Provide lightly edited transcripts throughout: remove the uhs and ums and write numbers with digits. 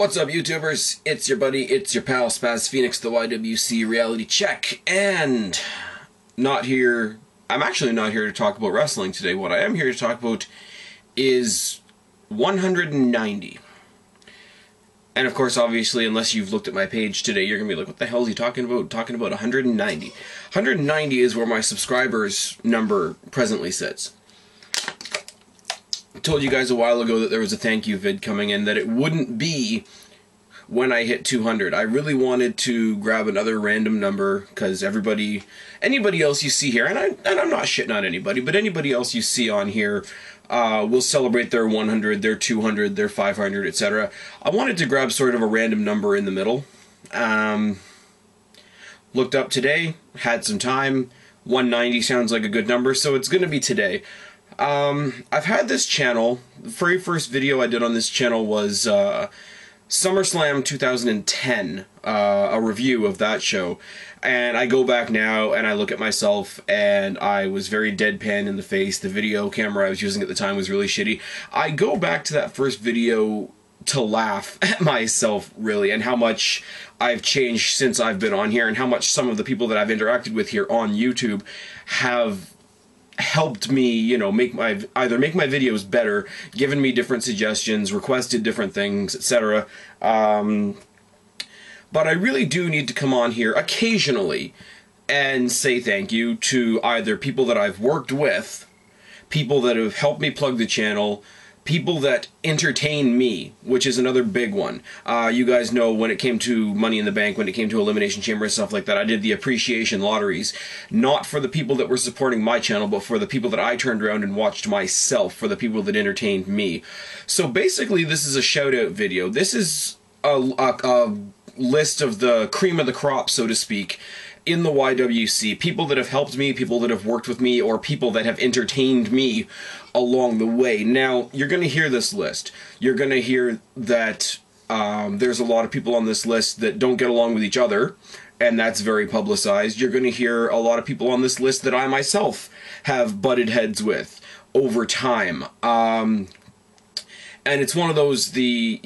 What's up, YouTubers? It's your buddy, it's your pal, SpazPhoenix, the YWC Reality Check, and I'm actually not here to talk about wrestling today. What I am here to talk about is 190. And of course, obviously, unless you've looked at my page today, you're going to be like, what the hell is he talking about? Talking about 190. 190 is where my subscribers number presently sits. I told you guys a while ago that there was a thank you vid coming in, that it wouldn't be when I hit 200. I really wanted to grab another random number, because anybody else you see here, and I'm not shitting on anybody, but anybody else you see on here will celebrate their 100, their 200, their 500, etc. I wanted to grab sort of a random number in the middle. Looked up today, had some time, 190 sounds like a good number, so it's going to be today. I've had this channel, the very first video I did on this channel was SummerSlam 2010, a review of that show, and I go back now and I look at myself and I was very deadpan in the face. The video camera I was using at the time was really shitty. I go back to that first video to laugh at myself, really, and how much I've changed since I've been on here, and how much some of the people that I've interacted with here on YouTube have helped me, you know, either make my videos better, given me different suggestions, requested different things, etc. But I really do need to come on here occasionally and say thank you to either people that I've worked with, people that have helped me plug the channel, people that entertain me, which is another big one. You guys know when it came to Money in the Bank, when it came to Elimination Chamber and stuff like that, I did the appreciation lotteries, not for the people that were supporting my channel, but for the people that I turned around and watched myself, for the people that entertained me. So basically, this is a shout-out video. This is a list of the cream of the crop, so to speak, in the YWC. People that have helped me, people that have worked with me, or people that have entertained me along the way. Now, you're going to hear this list. You're going to hear that there's a lot of people on this list that don't get along with each other, and that's very publicized. You're going to hear a lot of people on this list that I myself have butted heads with over time. And it's one of those, the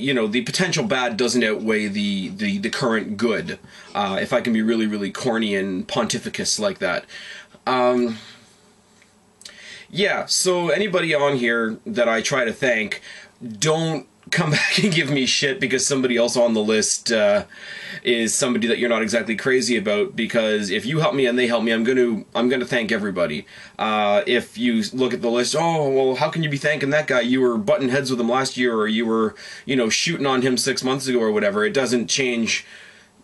potential bad doesn't outweigh the current good, if I can be really, really corny and pontificous like that. Yeah, so anybody on here that I try to thank, don't come back and give me shit because somebody else on the list is somebody that you're not exactly crazy about, because if you help me and they help me, I'm gonna thank everybody. If you look at the list, oh, well, how can you be thanking that guy? You were butting heads with him last year, or you were, shooting on him 6 months ago or whatever. It doesn't change,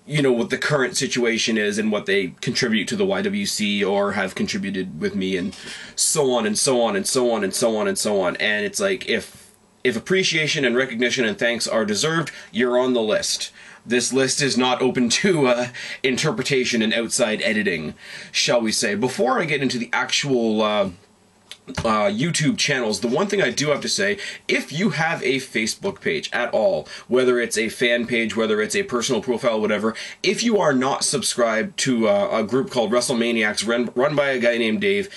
what the current situation is and what they contribute to the YWC or have contributed with me, and so on and so on and so on and so on and so on. And it's like, if appreciation and recognition and thanks are deserved, you're on the list. This list is not open to interpretation and outside editing, shall we say. Before I get into the actual YouTube channels, the one thing I do have to say, if you have a Facebook page at all, whether it's a fan page, whether it's a personal profile, whatever, if you are not subscribed to a group called Wrestlemaniacs run by a guy named Dave,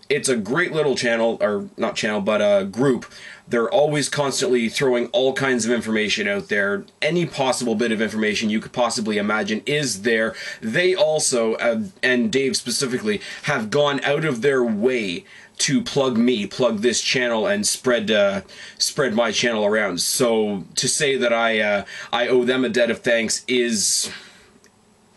it's a great little channel, or not channel, but a group. They're always constantly throwing all kinds of information out there. Any possible bit of information you could possibly imagine is there. They also, and Dave specifically, have gone out of their way to plug this channel, and spread my channel around. So to say that I owe them a debt of thanks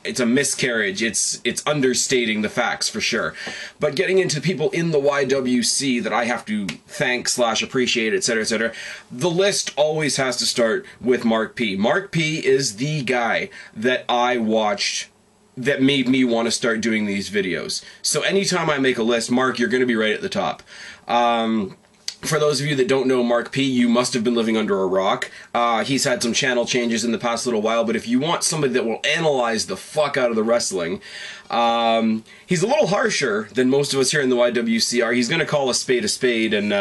it's a miscarriage. It's understating the facts for sure. But getting into people in the YWC that I have to thank / appreciate, etc., etc., the list always has to start with Marc P. Marc P is the guy that I watched that made me want to start doing these videos. So anytime I make a list, Marc, you're going to be right at the top. For those of you that don't know Marc P, you must have been living under a rock. He's had some channel changes in the past little while, but if you want somebody that will analyze the fuck out of the wrestling, he's a little harsher than most of us here in the YWC are. He's going to call a spade, and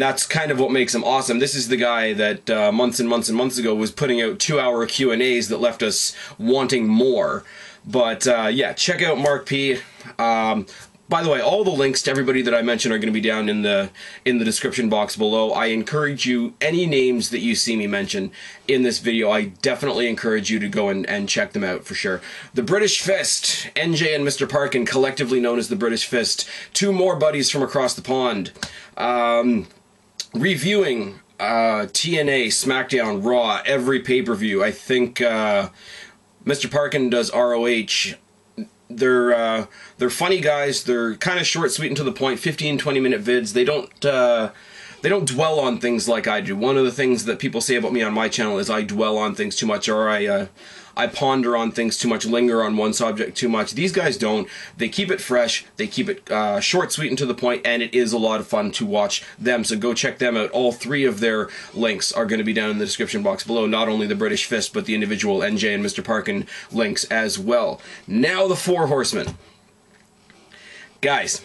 that's kind of what makes him awesome. This is the guy that months and months and months ago was putting out 2-hour Q&As that left us wanting more. But yeah, check out Marc P. By the way, all the links to everybody that I mentioned are going to be down in the description box below. I encourage you, any names that you see me mention in this video, I definitely encourage you to go and check them out for sure. The British Fist, NJ and Mr. Parkin, collectively known as the British Fist. Two more buddies from across the pond. Reviewing TNA, SmackDown, Raw, every pay-per-view. I think Mr. Parkin does ROH. They're funny guys. They're kind of short, sweet, and to the point. 15-20 minute vids. They don't dwell on things like I do. One of the things that people say about me on my channel is I dwell on things too much, or I ponder on things too much, linger on one subject too much. These guys don't. They keep it fresh. They keep it short, sweet, and to the point, and it is a lot of fun to watch them. So go check them out. All three of their links are going to be down in the description box below. Not only the British Fist, but the individual NJ and Mr. Parkin links as well. Now the Four Horsemen. Guys,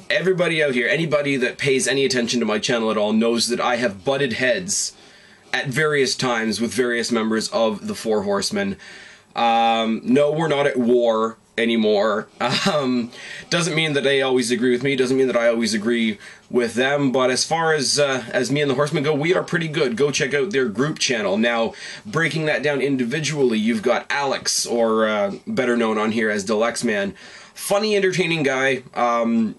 everybody out here, anybody that pays any attention to my channel at all knows that I have butted heads at various times with various members of the Four Horsemen. No, we're not at war anymore. Doesn't mean that they always agree with me, doesn't mean that I always agree with them, but as far as me and the Horsemen go, we are pretty good. Go check out their group channel. Now, breaking that down individually, you've got Alex, or better known on here as Deluxe Man. Funny, entertaining guy,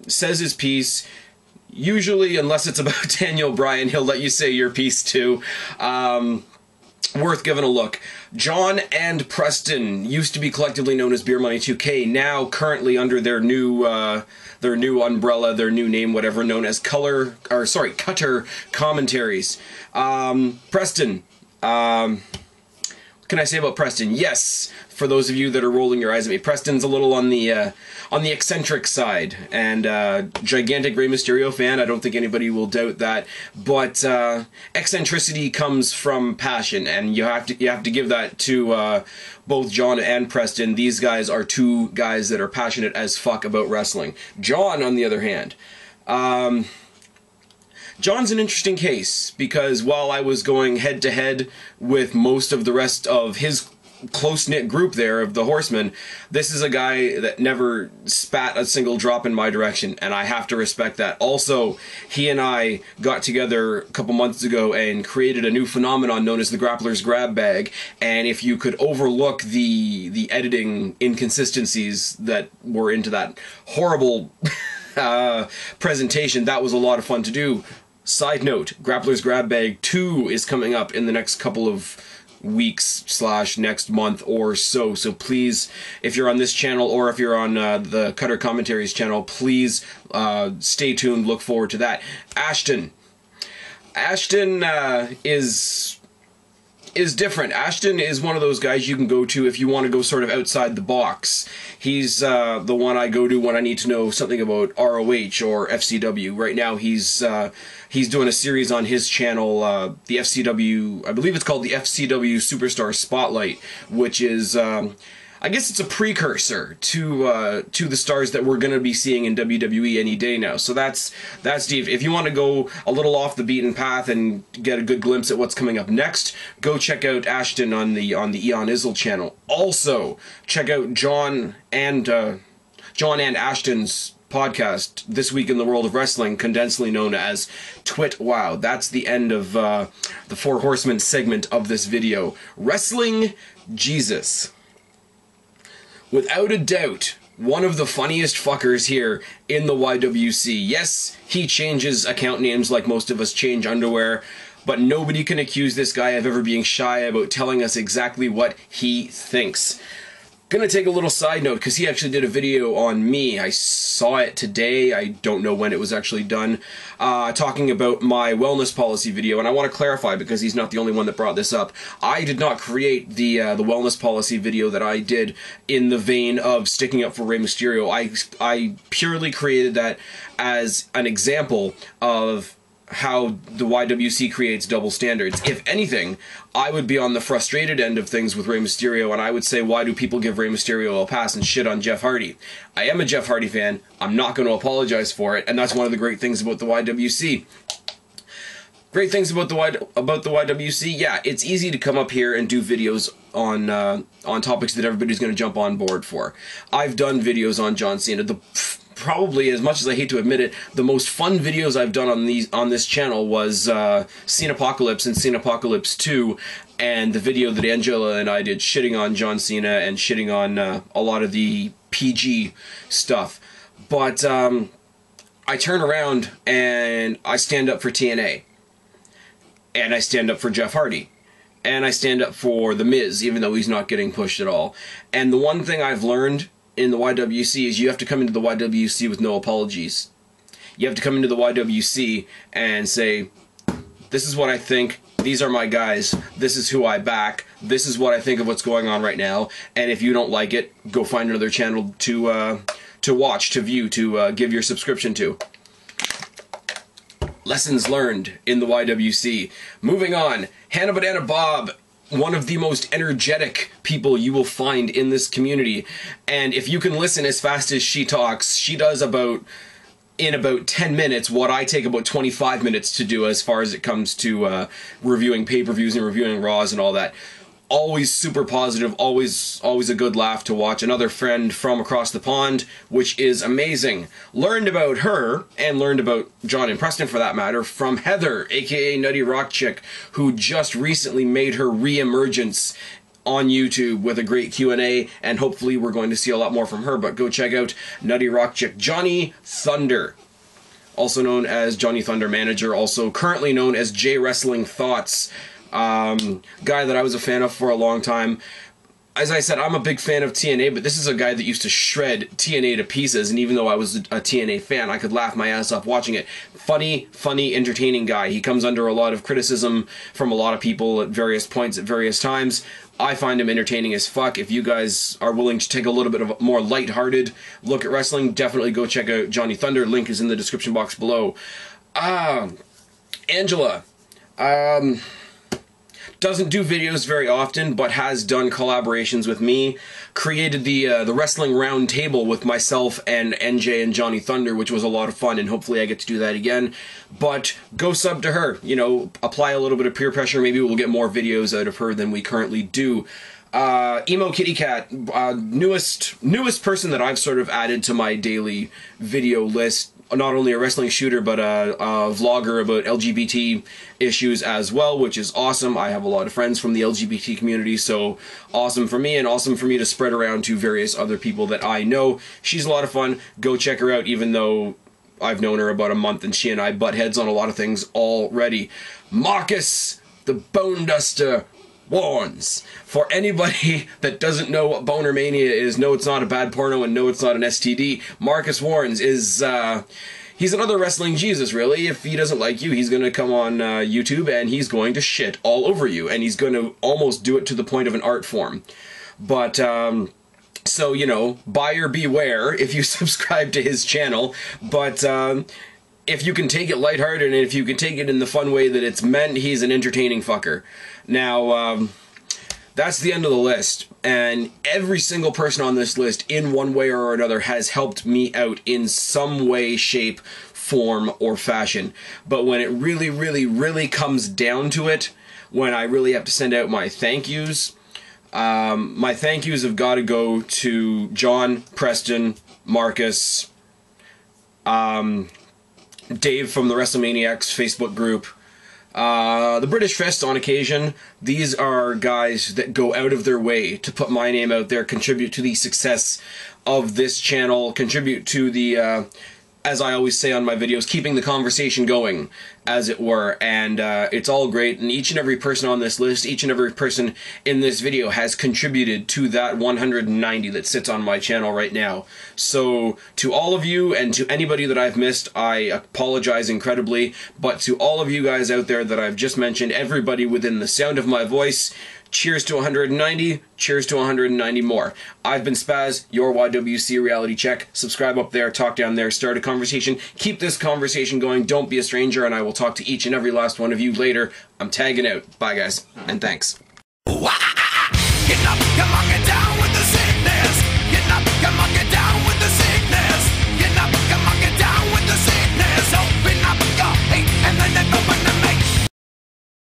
says his piece. Usually, unless it's about Daniel Bryan, he'll let you say your piece too. Worth giving a look. John and Preston used to be collectively known as Beer Money 2K. Now, currently under their new umbrella, their new name, whatever, known as Cutter Commentaries. Preston. What can I say about Preston? Yes, for those of you that are rolling your eyes at me, Preston's a little on the eccentric side, and gigantic Rey Mysterio fan. I don't think anybody will doubt that. But eccentricity comes from passion, and you have to give that to both John and Preston. These guys are two guys that are passionate as fuck about wrestling. John, on the other hand, John's an interesting case, because while I was going head-to-head with most of the rest of his close-knit group there of the Horsemen, this is a guy that never spat a single drop in my direction, and I have to respect that. Also, he and I got together a couple months ago and created a new phenomenon known as the Grappler's Grab Bag, and if you could overlook the editing inconsistencies that were into that horrible presentation, that was a lot of fun to do. Side note, Grappler's Grab Bag 2 is coming up in the next couple of weeks / next month or so. So please, if you're on this channel or if you're on the Cutter Commentaries channel, please stay tuned, look forward to that. Ashton is different. Ashton is one of those guys you can go to if you want to go sort of outside the box. He's the one I go to when I need to know something about ROH or FCW. Right now he's doing a series on his channel, the FCW, I believe it's called the FCW Superstar Spotlight, which is, I guess it's a precursor to the stars that we're going to be seeing in WWE any day now. So that's deep. If you want to go a little off the beaten path and get a good glimpse at what's coming up next, go check out Ashton on the Eon Izzle channel. Also, check out John and Ashton's podcast, This Week in the World of Wrestling, condensely known as TWitWoW. That's the end of the Four Horsemen segment of this video. Wrestling Jesus. Without a doubt, one of the funniest fuckers here in the YWC. Yes, he changes account names like most of us change underwear, but nobody can accuse this guy of ever being shy about telling us exactly what he thinks. Gonna take a little side note, because he actually did a video on me. I saw it today, I don't know when it was actually done, talking about my wellness policy video, and I want to clarify, because he's not the only one that brought this up. I did not create the wellness policy video that I did in the vein of sticking up for Rey Mysterio. I purely created that as an example of how the YWC creates double standards. If anything, I would be on the frustrated end of things with Rey Mysterio, and I would say, why do people give Rey Mysterio a pass and shit on Jeff Hardy? I am a Jeff Hardy fan. I'm not going to apologize for it, and that's one of the great things about the YWC. Great things about the YWC, yeah, it's easy to come up here and do videos on topics that everybody's going to jump on board for. I've done videos on John Cena. The probably, as much as I hate to admit it, the most fun videos I've done on this channel was Cenapocalypse and Cenapocalypse 2, and the video that Angela and I did shitting on John Cena and shitting on a lot of the PG stuff. But I turn around and I stand up for TNA. And I stand up for Jeff Hardy. And I stand up for The Miz, even though he's not getting pushed at all. And the one thing I've learned in the YWC is you have to come into the YWC with no apologies. You have to come into the YWC and say, this is what I think, these are my guys, this is who I back, this is what I think of what's going on right now, and if you don't like it, go find another channel to watch, to view, to give your subscription to. Lessons learned in the YWC. Moving on, Hanah Banana Bob, one of the most energetic people you will find in this community. And if you can listen as fast as she talks, she does in about 10 minutes what I take about 25 minutes to do as far as it comes to reviewing pay-per-views and reviewing Raws and all that. Always super positive, always a good laugh to watch. Another friend from across the pond, which is amazing. Learned about her, and learned about John and Preston for that matter, from Heather, aka Nutty Rock Chick, who just recently made her re-emergence on YouTube with a great Q&A, and hopefully we're going to see a lot more from her, but go check out Nutty Rock Chick. Johnny Thunder, also known as Johnny Thunder Manager, also currently known as J Wrestling Thoughts. Guy that I was a fan of for a long time. As I said, I'm a big fan of TNA, but this is a guy that used to shred TNA to pieces, and even though I was a TNA fan, I could laugh my ass off watching it. Funny, entertaining guy. He comes under a lot of criticism from a lot of people at various points, at various times. I find him entertaining as fuck. If you guys are willing to take a little bit of a more lighthearted look at wrestling, definitely go check out Johnny Thunder. Link is in the description box below. Angela. Doesn't do videos very often, but has done collaborations with me. Created the Wrestling Round Table with myself and NJ and Johnny Thunder, which was a lot of fun, and hopefully I get to do that again. But go sub to her. You know, apply a little bit of peer pressure. Maybe we'll get more videos out of her than we currently do. Emo Kitty Cat, newest person that I've sort of added to my daily video list. Not only a wrestling shooter, but a vlogger about LGBT issues as well, which is awesome. I have a lot of friends from the LGBT community, so awesome for me, and awesome for me to spread around to various other people that I know. She's a lot of fun. Go check her out, even though I've known her about a month, and she and I butt heads on a lot of things already. Marcus, the Boneduster, warns. For anybody that doesn't know what Boner Mania is, no, it's not a bad porno, and no, it's not an STD. Marcus Warns is, he's another wrestling Jesus, really. If he doesn't like you, he's gonna come on YouTube and he's going to shit all over you, and he's gonna almost do it to the point of an art form. But, so, you know, buyer beware if you subscribe to his channel, but, if you can take it lighthearted and if you can take it in the fun way that it's meant, he's an entertaining fucker. Now, that's the end of the list, and every single person on this list, in one way or another, has helped me out in some way, shape, form, or fashion. But when it really comes down to it, when I really have to send out my thank yous, my thank yous have got to go to John, Preston, Marcus, Dave from the Wrestlemaniacs Facebook group, the British Fest on occasion. These are guys that go out of their way to put my name out there, contribute to the success of this channel, contribute to the, as I always say on my videos, keeping the conversation going, as it were, and it's all great, and each and every person on this list, each and every person in this video has contributed to that 190 that sits on my channel right now. So, to all of you, and to anybody that I've missed, I apologize incredibly, but to all of you guys out there that I've just mentioned, everybody within the sound of my voice, cheers to 190, cheers to 190 more. I've been Spaz, your YWC Reality Check. Subscribe up there, talk down there, start a conversation. Keep this conversation going, don't be a stranger, and I will talk to each and every last one of you later. I'm tagging out. Bye, guys, and thanks. Get up, come on.